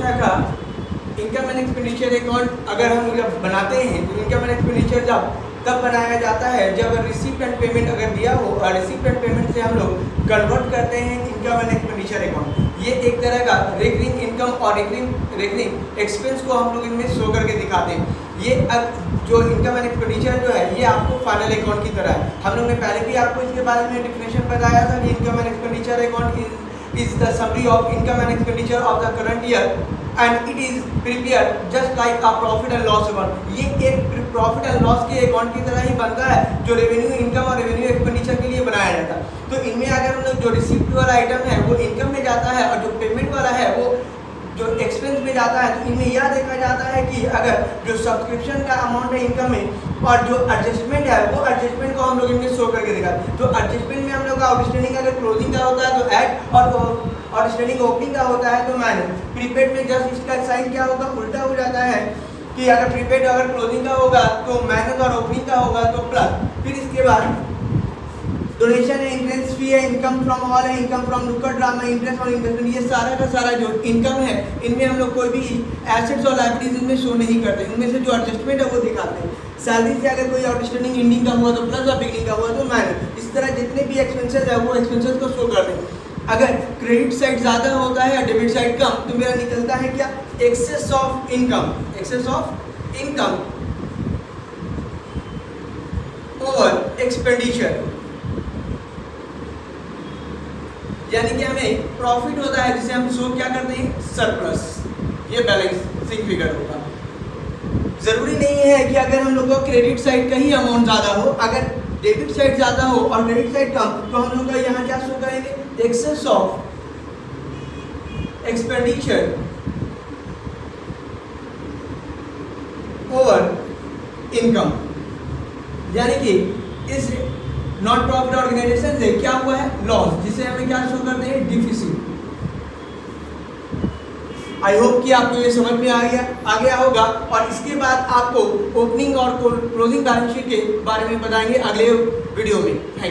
तरह का income and expenditure account अगर हम जब बनाते हैं तो इनकम एंड एक्सपेंडिचर तब बनाया जाता है जब रिसीप्ट एंड पेमेंट अगर दिया हो और रिसीप्ट एंड पेमेंट से हम लोग कन्वर्ट करते हैं इनकम एंड एक्सपेंडिचर अकाउंट। ये एक तरह का रेकरिंग इनकम और रेकरिंग एक्सपेंस को हम लोग इनमें शो करके दिखाते हैं। ये जो इनकम एंड एक्सपेंडिचर जो है ये आपको फाइनल अकाउंट की तरह है। हम लोग ने पहले भी आपको इसके बारे में डिफिनेशन बताया था कि income and expenditure account is the summary of income and expenditure of the current year and it is prepare just like a profit and loss account. ये एक प्रॉफिट एंड लॉस के अकाउंट की तरह ही बनता है जो रेवेन्यू इनकम और revenue expenditure के लिए बनाया जाता है। तो इनमें अगर हम लोग जो रिसिप्ट वाला आइटम है वो इनकम में जाता है और जो पेमेंट वाला है वो जो एक्सपेंस में जाता है, तो इनमें यह देखा जाता है कि अगर जो सब्सक्रिप्शन का अमाउंट है इनकम में और जो एडजस्टमेंट है वो एडजस्टमेंट को हम लोग इनमें शो करके दिखाते हैं। तो एडजस्टमेंट में हम लोग का आउटस्टैंडिंग अगर क्लोजिंग का होता है तो ऐड और आउटस्टैंडिंग ओपनिंग का होता है तो माइनस। प्रीपेड में जस्ट इसका साइन क्या होगा, उल्टा हो जाता है कि अगर प्रीपेड अगर क्लोजिंग का होगा तो माइनस और ओपनिंग का होगा तो प्लस। फिर इसके बाद डोनेशन है, इंट्रेंस फी है, इनकम फ्रॉम हॉल है, इनकम फ्रॉम नुक्कड़ ड्रामा, इंटरेस्ट और इन्वेस्टमेंट, ये सारा का सारा जो इनकम है इनमें हम लोग कोई भी एसेट्स और लायबिलिटीज इनमें शो नहीं करते। इनमें से जो एडजस्टमेंट है वो दिखाते हैं। सैलरी से अगर कोई आउटस्टैंडिंग एंडिंग का हुआ तो प्लस और बिगनिंग का हुआ तो माइनस। इस तरह जितने भी एक्सपेंसेस है वो एक्सपेंसेस को शो करते हैं। अगर क्रेडिट साइड ज़्यादा होता है डेबिट साइड कम तो मेरा निकलता है क्या, excess of income, excess of income over expenditure, यानी कि हमें प्रॉफिट होता है जिसे हम शो क्या करते हैं, सरप्लस। ये बैलेंसिंग फिगर होगा। जरूरी नहीं है कि अगर हम लोग को क्रेडिट साइड का ही अमाउंट ज़्यादा हो, अगर डेबिट साइड ज़्यादा हो और क्रेडिट साइड कम तो हम लोग का यहाँ क्या शो करेंगे, excess of expenditure over income, यानी कि इस नॉट प्रॉफिट ऑर्गेनाइजेशन से क्या हुआ है, लॉस, जिसे हमें क्या शो करते हैं, डिफिसिट। आई होप कि आपको ये समझ में आ गया होगा और इसके बाद आपको ओपनिंग और क्लोजिंग बैलेंस शीट के बारे में बताएंगे अगले वीडियो में।